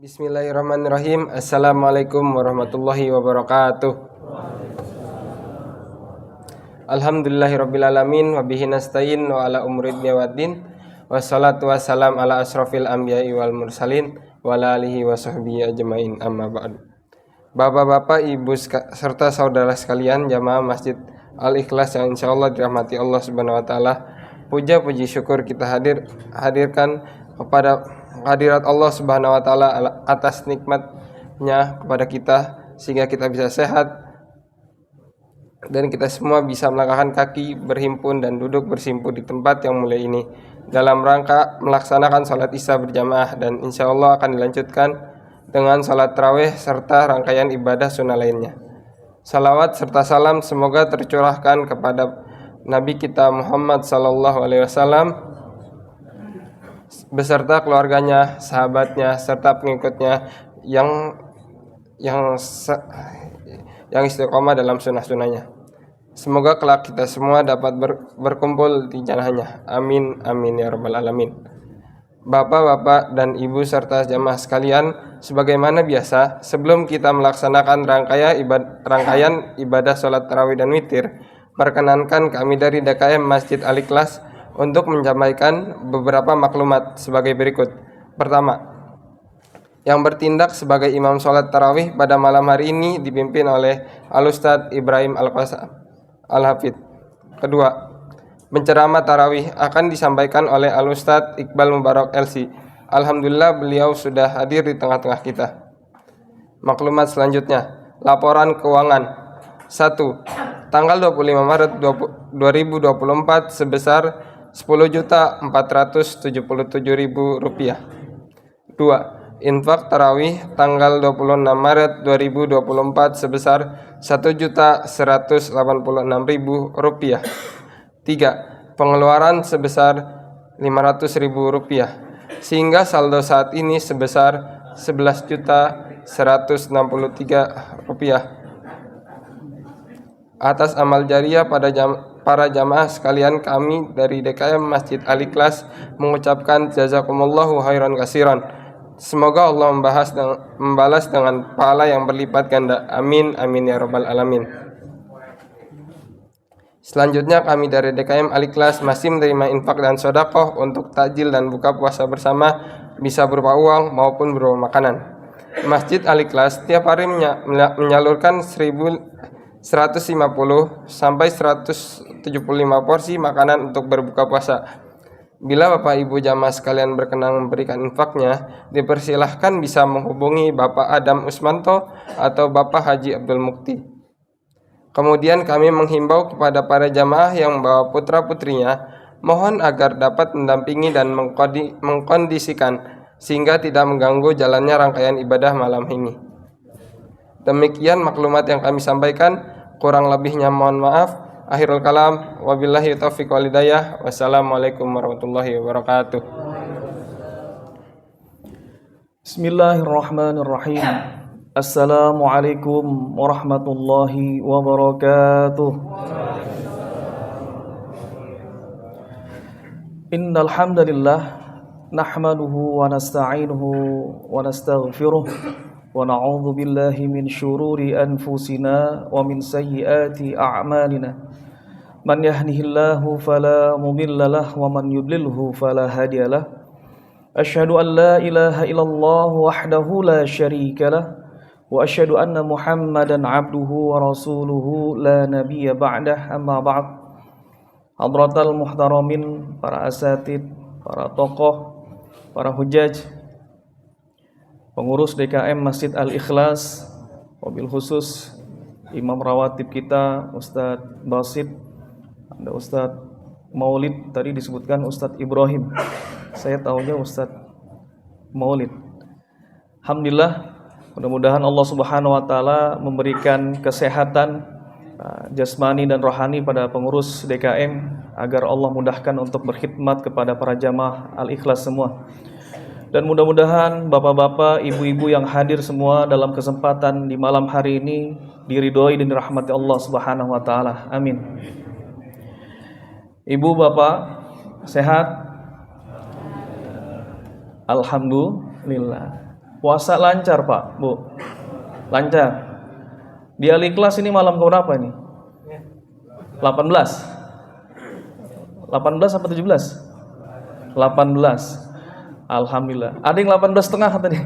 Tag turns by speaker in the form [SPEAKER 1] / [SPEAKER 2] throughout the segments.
[SPEAKER 1] Bismillahirrahmanirrahim. Assalamualaikum warahmatullahi wabarakatuh. Alhamdulillahirrabbilalamin. Wabihi nasta'in wa ala umuri dunya waddin. Wassalatu wassalam ala asrafil anbiya'i wal mursalin wa ala alihi wa sahbihi ajmain, amma ba'du. Bapak-bapak, ibu serta saudara sekalian jamaah Masjid Al-Ikhlas yang insyaallah dirahmati Allah Subhanahu wa taala. Puja puji syukur kita hadirkan kepada hadirat Allah Subhanahu wa taala atas nikmatnya kepada kita sehingga kita bisa sehat dan kita semua bisa melangkahkan kaki, berhimpun dan duduk bersimpu di tempat yang mulia ini dalam rangka melaksanakan salat Isya berjamaah, dan insyaallah akan dilanjutkan dengan salat tarawih serta rangkaian ibadah sunnah lainnya. Salawat serta salam semoga tercurahkan kepada Nabi kita Muhammad sallallahu alaihi wasallam beserta keluarganya, sahabatnya, serta pengikutnya yang istiqomah dalam sunnah-sunnahnya. Semoga kelak kita semua dapat berkumpul di jannahnya. Amin, amin ya rabbal alamin. Bapak-bapak dan ibu serta jamaah sekalian, sebagaimana biasa, sebelum kita melaksanakan rangkaian ibadah sholat tarawih dan witir, perkenankan kami dari DKM Masjid Al-Ikhlas untuk menyampaikan beberapa maklumat sebagai berikut. Pertama, yang bertindak sebagai imam sholat tarawih pada malam hari ini dipimpin oleh Al-Ustadz Ibrahim Al-Hafidh. Kedua, penceramah tarawih akan disampaikan oleh Al-Ustadz Iqbal Mubarak LC. Alhamdulillah beliau sudah hadir di tengah-tengah kita. Maklumat selanjutnya, laporan keuangan. 1. Tanggal 25 Maret 2024 sebesar Rp10.477.000. 2. Infak tarawih tanggal 26 Maret 2024 sebesar Rp1.186.000. 3. Pengeluaran sebesar Rp500.000 sehingga saldo saat ini sebesar Rp11.163. Atas amal jariah para jamaah sekalian, kami dari DKM Masjid Al-Ikhlas mengucapkan jazakumullahu khairan katsiran. Semoga Allah membalas dengan pahala yang berlipat ganda. Amin, amin ya rabbal alamin. Selanjutnya kami dari DKM Al-Ikhlas masih menerima infak dan sedekah untuk takjil dan buka puasa bersama, bisa berupa uang maupun berupa makanan. Masjid Al-Ikhlas setiap hari menyalurkan 150 sampai 175 porsi makanan untuk berbuka puasa. Bila Bapak Ibu jamaah sekalian berkenan memberikan infaknya, dipersilahkan bisa menghubungi Bapak Adam Usmanto atau Bapak Haji Abdul Mukti. Kemudian kami menghimbau kepada para jamaah yang membawa putra-putrinya, mohon agar dapat mendampingi dan mengkondisikan sehingga tidak mengganggu jalannya rangkaian ibadah malam ini. Demikian maklumat yang kami sampaikan, kurang lebihnya mohon maaf. Akhirul kalam, wabillahi taufiq wal hidayah. Wassalamualaikum warahmatullahi wabarakatuh.
[SPEAKER 2] Bismillahirrahmanirrahim. Assalamualaikum warahmatullahi wabarakatuh. Innal hamdalillah nahmaduhu wa nasta'inuhu wa nastaghfiruh wa na'udzu billahi min syururi anfusina wa min sayyiati a'malina. Man yahdihillahu fala mudilla lahu wa man yudlilhu fala hadiyalah. Asyhadu an la ilaha illallah wahdahu la syarika lah wa asyhadu anna Muhammadan abduhu wa rasuluhu la nabiyya ba'dah, amma ba'd. Hadratal muhtaramin, para asatid, para tokoh, para hujaj, pengurus DKM Masjid Al-Ikhlas, wabil khusus Imam Rawatib kita Ustadz Basit, ada Ustadz Maulid, tadi disebutkan Ustadz Ibrahim, saya tahunya Ustadz Maulid. Alhamdulillah, mudah-mudahan Allah Subhanahu wa taala memberikan kesehatan jasmani dan rohani pada pengurus DKM agar Allah mudahkan untuk berkhidmat kepada para jamaah Al-Ikhlas semua. Dan mudah-mudahan bapak-bapak, ibu-ibu yang hadir semua dalam kesempatan di malam hari ini diridhoi dan dirahmati Allah Subhanahu wa taala. Amin. Ibu bapak sehat? Alhamdulillah. Puasa lancar Pak, Bu? Lancar. Di Al-Ikhlas ini malam keberapa nih? 18? 18 apa 17? 18. Alhamdulillah. Ada yang 18 setengah tadi.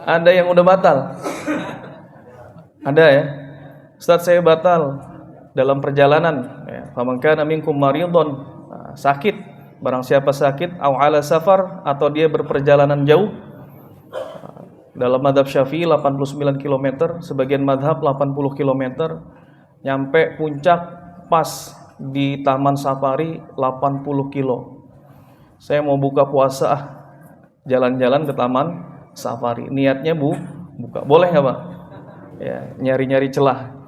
[SPEAKER 2] Ada yang udah batal? Ada ya? Ustaz, saya batal dalam perjalanan. Faman kana minkum maridun, sakit. Barang siapa sakit, au ala safar, atau dia berperjalanan jauh. Dalam madhab Syafi'i 89 km, sebagian madhab 80 km. Nyampe puncak pas di Taman Safari 80 kilo. Saya mau buka puasa, jalan-jalan ke Taman Safari. Niatnya buka. Boleh nggak Pak? Ya, nyari-nyari celah.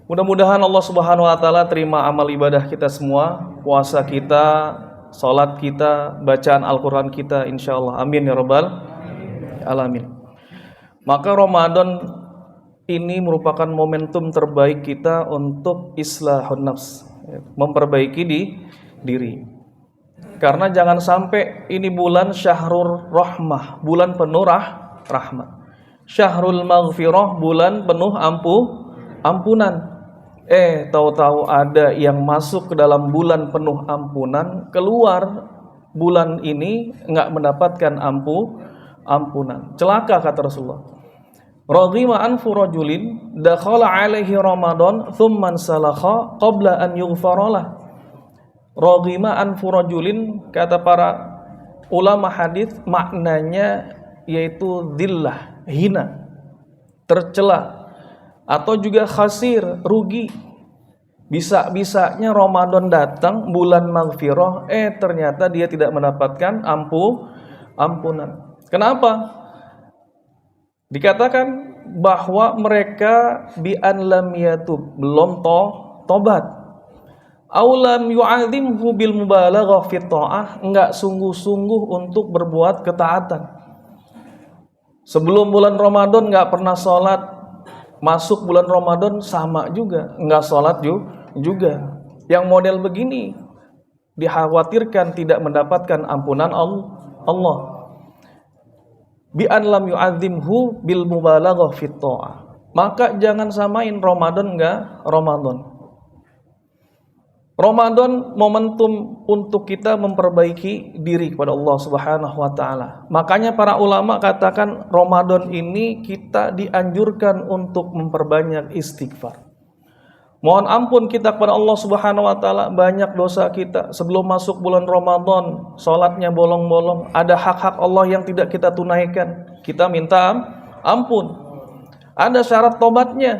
[SPEAKER 2] Mudah-mudahan Allah Subhanahu wa taala terima amal ibadah kita semua, puasa kita, salat kita, bacaan Al-Qur'an kita insyaallah. Amin ya rabbal alamin. Maka Ramadan ini merupakan momentum terbaik kita untuk islahun nafs, memperbaiki diri. Karena jangan sampai ini bulan syahrul rahmah, bulan penuh rahmat. Syahrul maghfirah, bulan penuh ampunan. Tahu-tahu ada yang masuk ke dalam bulan penuh ampunan, keluar bulan ini enggak mendapatkan ampunan. Celaka kata Rasulullah. Raghima anfu rajulin dakhala alaihi Ramadan thumma salakha qabla an yughfaralah. Raghima anfu rajulin, kata para ulama hadis, maknanya yaitu dhillah, hina, tercela, atau juga khasir, rugi. Bisa-bisanya Ramadan datang, bulan maghfirah, ternyata dia tidak mendapatkan ampunan. Kenapa? Dikatakan bahwa mereka bi an lam yatub, belum tobat. Aulam yu'adzimhu bil mubalaghah fi ta'ah, enggak sungguh-sungguh untuk berbuat ketaatan. Sebelum bulan Ramadan enggak pernah sholat, masuk bulan Ramadan sama juga, enggak sholat juga. Yang model begini dikhawatirkan tidak mendapatkan ampunan Allah. Bi an lam yu'adzimhu bil mubalaghah fi ta'ah. Maka jangan samain Ramadan enggak Ramadan. Ramadan momentum untuk kita memperbaiki diri kepada Allah Subhanahu wa taala. Makanya para ulama katakan Ramadan ini kita dianjurkan untuk memperbanyak istighfar. Mohon ampun kita kepada Allah Subhanahu wa taala, banyak dosa kita sebelum masuk bulan Ramadan, salatnya bolong-bolong, ada hak-hak Allah yang tidak kita tunaikan. Kita minta ampun. Ada syarat tobatnya.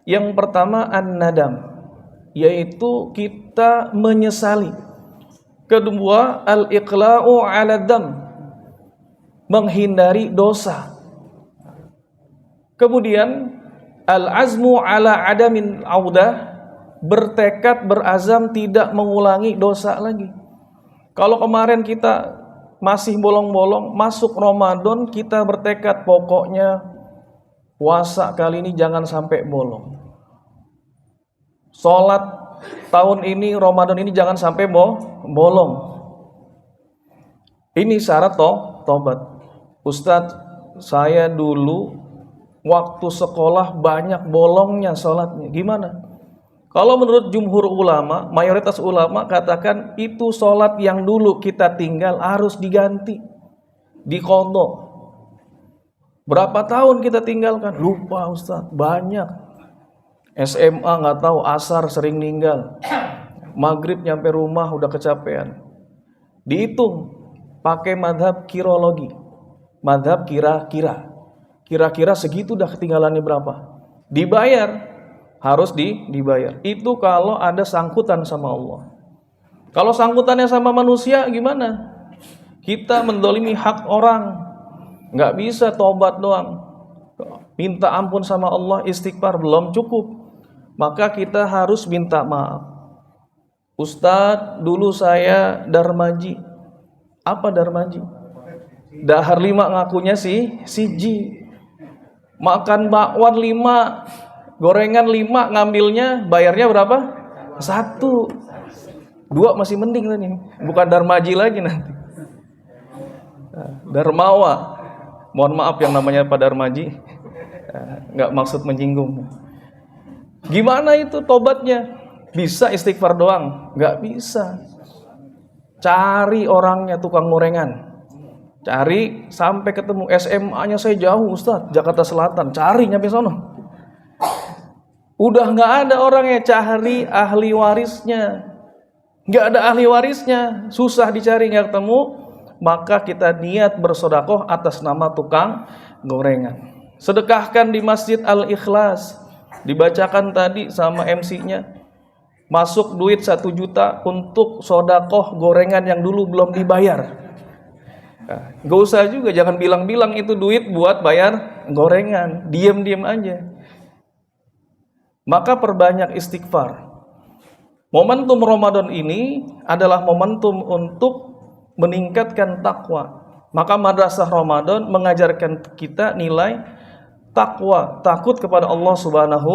[SPEAKER 2] Yang pertama an-nadam, yaitu kita menyesali. Kedua, al-iqla'u 'ala dzam, menghindari dosa. Kemudian al-azmu 'ala adamin audah, bertekad, berazam tidak mengulangi dosa lagi. Kalau kemarin kita masih bolong-bolong, masuk Ramadan kita bertekad pokoknya puasa kali ini jangan sampai bolong. Sholat tahun ini, Ramadan ini jangan sampai bolong. Ini syarat tobat. Ustadz, saya dulu waktu sekolah banyak bolongnya sholatnya. Gimana? Kalau menurut jumhur ulama, mayoritas ulama katakan itu sholat yang dulu kita tinggal harus diganti, diqadha. Berapa tahun kita tinggalkan? Lupa Ustadz, banyak. SMA nggak tahu, asar sering ninggal, maghrib nyampe rumah udah kecapean. Dihitung pakai madhab kirologi, madhab kira-kira segitu dah ketinggalannya berapa, dibayar, harus dibayar. Itu kalau ada sangkutan sama Allah. Kalau sangkutannya sama manusia gimana? Kita mendolimi hak orang, nggak bisa tobat doang, minta ampun sama Allah, istighfar belum cukup. Maka kita harus minta maaf. Ustadz, dulu saya darmaji. Apa darmaji? Dahar 5 ngakunya siji. Makan bakwan 5, gorengan 5, ngambilnya bayarnya berapa? 1. 2 masih mending tadi. Bukan darmaji lagi nanti. Darmawa. Mohon maaf yang namanya Pak Darmaji, nggak maksud menyinggung. Gimana itu tobatnya? Bisa istighfar doang? Nggak bisa. Cari orangnya, tukang gorengan. Cari sampai ketemu. SMA-nya saya jauh Ustaz, Jakarta Selatan. Cari nyampe sono. Udah nggak ada orangnya, cari ahli warisnya. Nggak ada ahli warisnya, susah dicari, nggak ketemu. Maka kita niat bersodakoh atas nama tukang gorengan. Sedekahkan di Masjid Al-Ikhlas. Dibacakan tadi sama MC-nya. Masuk duit 1 juta untuk sodakoh gorengan yang dulu belum dibayar. Gak usah juga, jangan bilang-bilang itu duit buat bayar gorengan. Diam-diam aja. Maka perbanyak istighfar. Momentum Ramadan ini adalah momentum untuk meningkatkan takwa. Maka madrasah Ramadan mengajarkan kita nilai takwa, takut kepada Allah Subhanahu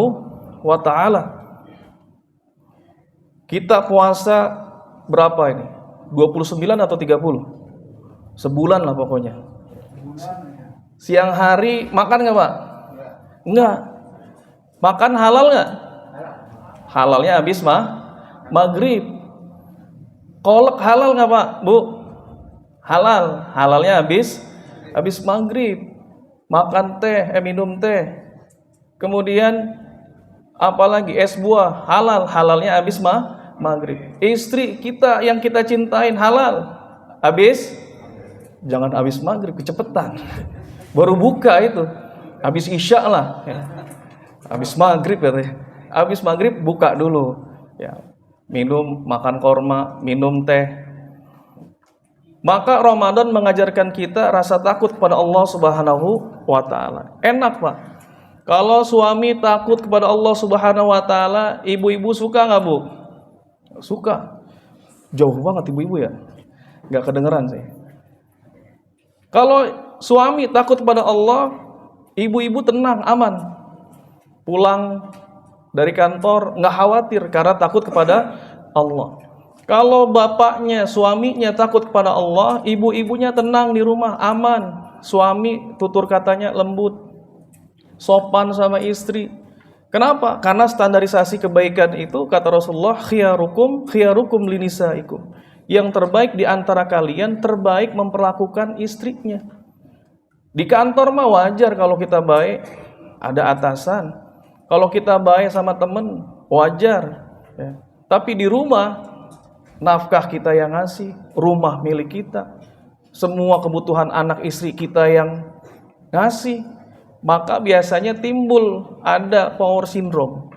[SPEAKER 2] wa taala. Kita puasa berapa ini? 29 atau 30? Sebulan lah pokoknya. Siang hari makan nggak Pak? Enggak. Makan halal nggak? Halalnya habis maghrib. Kolak halal nggak Pak? Bu? Halal. Halalnya habis maghrib. Makan teh, minum teh. Kemudian apalagi es buah halal. Halalnya habis maghrib. Istri kita yang kita cintain halal. Habis? Jangan habis maghrib, kecepetan. Baru buka itu. Habis isya lah. Habis maghrib ya. Habis maghrib buka dulu. Ya. Minum, makan korma, minum teh. Maka Ramadan mengajarkan kita rasa takut kepada Allah Subhanahu wa taala. Enak, Pak. Kalau suami takut kepada Allah Subhanahu wa taala, ibu-ibu suka enggak, Bu? Suka. Jauh banget ibu-ibu ya. Enggak kedengeran sih. Kalau suami takut kepada Allah, ibu-ibu tenang, aman. Pulang dari kantor enggak khawatir karena takut kepada Allah. Kalau bapaknya, suaminya takut kepada Allah, ibu-ibunya tenang di rumah, aman. Suami tutur katanya lembut, sopan sama istri. Kenapa? Karena standarisasi kebaikan itu, kata Rasulullah, khiyarukum linisaikum. Yang terbaik di antara kalian, terbaik memperlakukan istrinya. Di kantor mah wajar kalau kita baik, ada atasan. Kalau kita baik sama temen, wajar. Ya. Tapi di rumah, nafkah kita yang ngasih, rumah milik kita, semua kebutuhan anak istri kita yang ngasih, maka biasanya timbul ada power syndrome.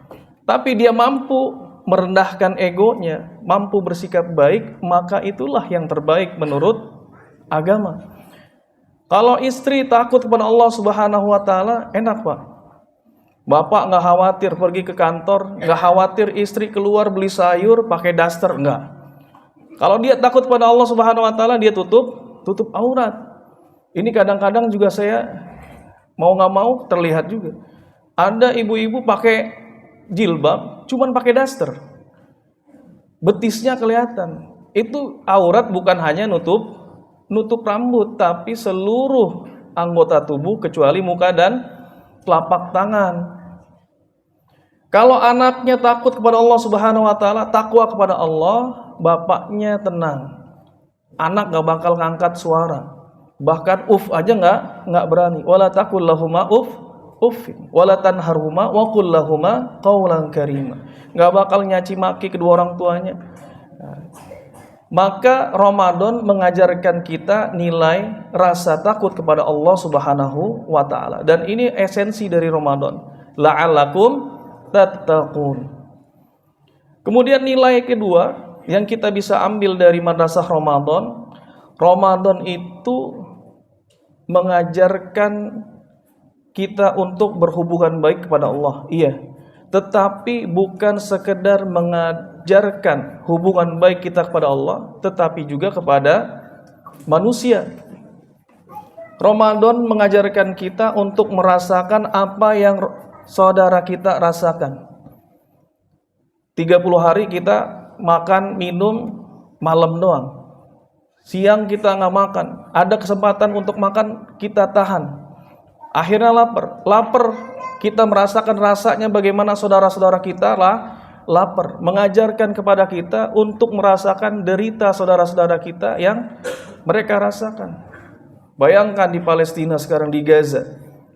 [SPEAKER 2] Tapi dia mampu merendahkan egonya, mampu bersikap baik, maka itulah yang terbaik menurut agama. Kalau istri takut kepada Allah Subhanahu wa taala, enak, Pak. Bapak nggak khawatir pergi ke kantor, nggak khawatir istri keluar beli sayur pakai daster, enggak. Kalau dia takut pada Allah Subhanahu wa taala, dia tutup aurat. Ini kadang-kadang juga saya mau nggak mau terlihat juga. Ada ibu-ibu pakai jilbab, cuman pakai daster. Betisnya kelihatan. Itu aurat bukan hanya nutup rambut, tapi seluruh anggota tubuh kecuali muka dan telapak tangan. Kalau anaknya takut kepada Allah Subhanahu wa taala, takwa kepada Allah, bapaknya tenang. Anak gak bakal ngangkat suara. Bahkan aja nggak berani. Wala taqul lahuma uffin wala tanharhuma wa qul lahuma qaulan karima. Enggak bakal nyaci maki kedua orang tuanya. Maka Ramadan mengajarkan kita nilai rasa takut kepada Allah Subhanahu wa taala, dan ini esensi dari Ramadan. La'allakum tattaqun. Kemudian nilai kedua yang kita bisa ambil dari madrasah Ramadan, Ramadan itu mengajarkan kita untuk berhubungan baik kepada Allah. Iya. Tetapi bukan sekedar mengajarkan hubungan baik kita kepada Allah, tetapi juga kepada manusia. Ramadan mengajarkan kita untuk merasakan apa yang saudara kita rasakan. 30 hari kita makan, minum, malam doang. Siang kita nggak makan, ada kesempatan untuk makan, kita tahan. Akhirnya lapar kita merasakan rasanya bagaimana saudara-saudara kita lapar. Mengajarkan kepada kita untuk merasakan derita saudara-saudara kita yang mereka rasakan. Bayangkan di Palestina sekarang, di Gaza,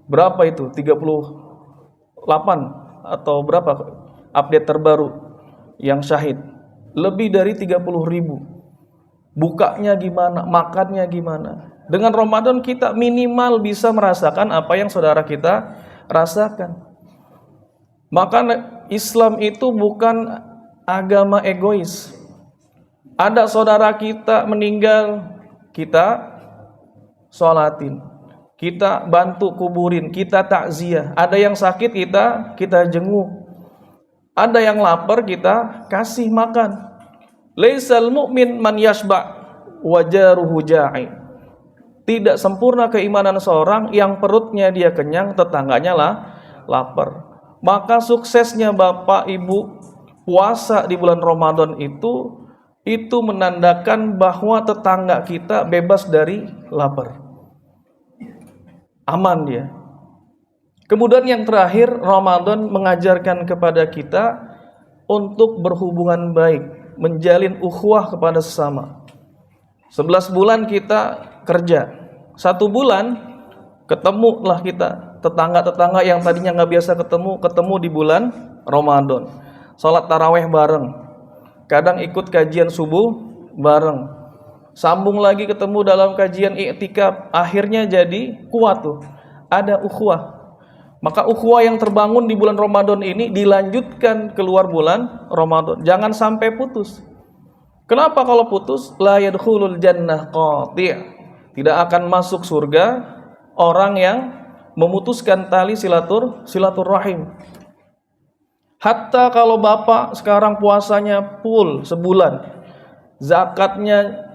[SPEAKER 2] berapa itu? 38 atau berapa update terbaru yang syahid? Lebih dari 30.000. Bukanya gimana, makannya gimana. Dengan Ramadan kita minimal bisa merasakan apa yang saudara kita rasakan. Maka Islam itu bukan agama egois. Ada saudara kita meninggal, kita sholatin, kita bantu kuburin, kita takziah. Ada yang sakit, kita jenguk. Ada yang lapar, kita kasih makan. Laisal mu'min man yashba' wa jaruhu ja'i. Tidak sempurna keimanan seorang yang perutnya dia kenyang, tetangganya lapar. Maka suksesnya Bapak Ibu puasa di bulan Ramadan itu menandakan bahwa tetangga kita bebas dari lapar. Aman dia. Kemudian yang terakhir, Ramadan mengajarkan kepada kita untuk berhubungan baik, menjalin ukhuwah kepada sesama. 11 bulan kita kerja, 1 bulan ketemulah kita tetangga-tetangga yang tadinya nggak biasa ketemu di bulan Ramadan. Sholat taraweh bareng, kadang ikut kajian subuh bareng, sambung lagi ketemu dalam kajian i'tikaf. Akhirnya jadi kuat tuh, ada ukhuwah. Maka ukhuwah yang terbangun di bulan Ramadan ini dilanjutkan keluar bulan Ramadan. Jangan sampai putus. Kenapa kalau putus? La yadkhulul jannah qati'. Tidak akan masuk surga orang yang memutuskan tali silaturahim. Hatta kalau Bapak sekarang puasanya full sebulan, zakatnya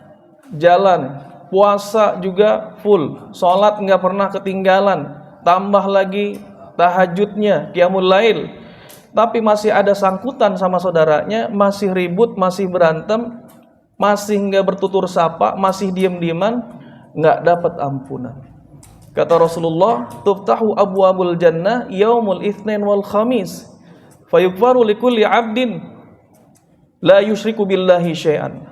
[SPEAKER 2] jalan, puasa juga full, sholat nggak pernah ketinggalan, tambah lagi tahajudnya, qiyamul lail, tapi masih ada sangkutan sama saudaranya, masih ribut, masih berantem, masih nggak bertutur sapa, masih diem-dieman, nggak dapat ampunan. Kata Rasulullah, tuftahu abwabul jannah yaumul itsnain wal khamis fayughfaru likulli 'abdin la yusyriku billahi syai'an.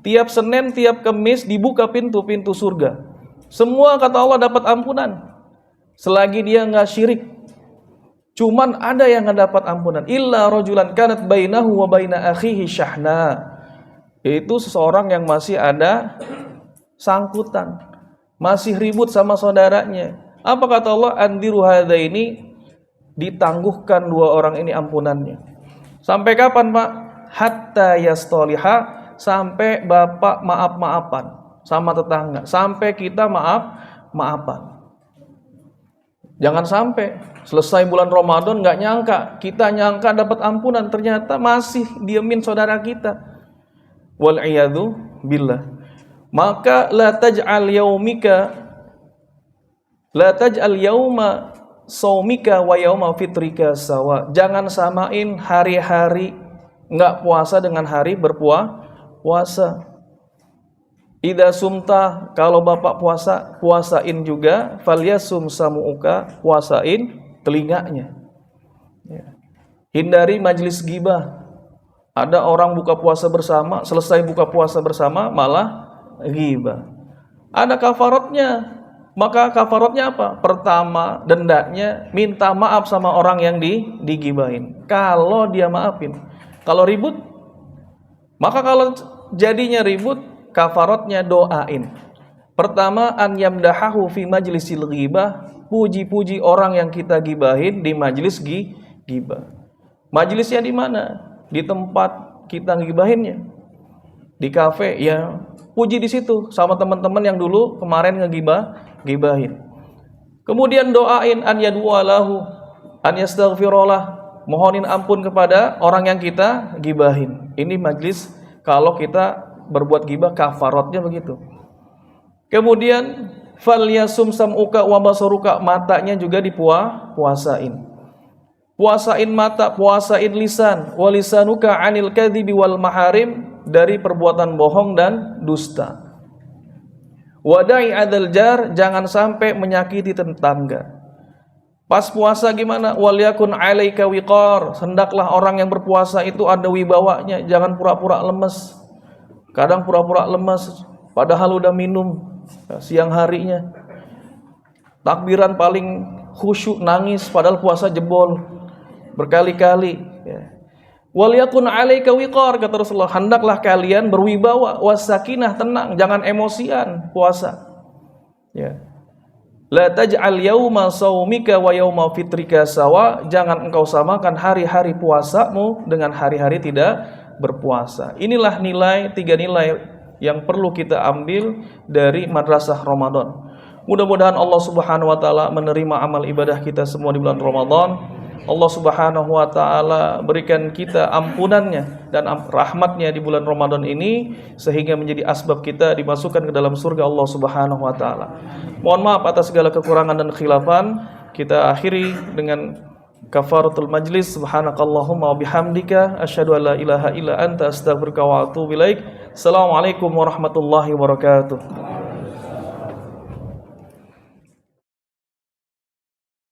[SPEAKER 2] Tiap Senin, tiap Kamis dibuka pintu-pintu surga. Semua kata Allah dapat ampunan selagi dia nggak syirik. Cuman ada yang nggak dapat ampunan, illa rajulan kanat bainahu wa baina akhihi syahna, yaitu seseorang yang masih ada sangkutan, masih ribut sama saudaranya. Apa kata Allah? Andiru hadaini, ditangguhkan 2 orang ini ampunannya. Sampai kapan, Pak? Hatta yastoliha, sampai Bapak maaf-maafan sama tetangga, sampai kita maaf-maafan. Jangan sampai selesai bulan Ramadan nggak nyangka, kita nyangka dapat ampunan, ternyata masih diemin saudara kita. Wal iyadu billah. Maka la taj'al yauma saumika wa yauma fitrika sawa. Jangan samain hari-hari nggak puasa dengan hari berpuasa. Idza sumta, kalau Bapak puasa, puasain juga. Falyasum samuuka, puasain telinganya. Hindari majlis ghibah. Ada orang buka puasa bersama, selesai buka puasa bersama malah ghibah. Ada kafaratnya. Maka kafaratnya apa? Pertama, dendanya minta maaf sama orang yang digibahin. Kalau dia maafin. Kalau ribut, maka kalau jadinya ribut, kafaratnya doain. Pertama, an yamdahahu fi majlisil ghibah, puji-puji orang yang kita gibahin di majlis ghibah. Majlisnya di mana? Di tempat kita ngibahinnya. Di kafe, ya puji di situ sama teman-teman yang dulu kemarin ngegibahin. Kemudian doain an yadwalahu, an yastaghfirullah, mohonin ampun kepada orang yang kita gibahin. Ini majlis kalau kita berbuat ghibah, kafaratnya begitu. Kemudian falyasum sam'uka wa basaruka, matanya juga puasain. Puasain mata, puasain lisan, wa lisanuka 'anil kadhibi wal maharim, dari perbuatan bohong dan dusta. Wadai adal jar, jangan sampai menyakiti tetangga. Pas puasa gimana? Waliyakun alaika wiqar, hendaklah orang yang berpuasa itu ada wibawanya, jangan pura-pura lemes. Kadang pura-pura lemes padahal udah minum siang harinya. Takbiran paling khusyuk nangis padahal puasa jebol berkali-kali ya. Waliyakun alaika wiqar, kata Rasulullah, hendaklah kalian berwibawa, wasakinah, tenang, jangan emosian puasa. Ya. La taj'al yauma saumika wa yauma fitrika sawa, jangan engkau samakan hari-hari puasamu dengan hari-hari tidak berpuasa. Inilah tiga nilai yang perlu kita ambil dari madrasah Ramadan. Mudah-mudahan Allah Subhanahu wa taala menerima amal ibadah kita semua di bulan Ramadan. Allah Subhanahu wa taala berikan kita ampunannya dan rahmatnya di bulan Ramadan ini sehingga menjadi asbab kita dimasukkan ke dalam surga Allah Subhanahu wa taala. Mohon maaf atas segala kekurangan dan khilafan. Kita akhiri dengan kafaratul majlis. Subhanakallahumma wa bihamdika asyhadu an la ilaha illa anta astaghfiruka wa atubu ilaik. Assalamualaikum warahmatullahi wabarakatuh.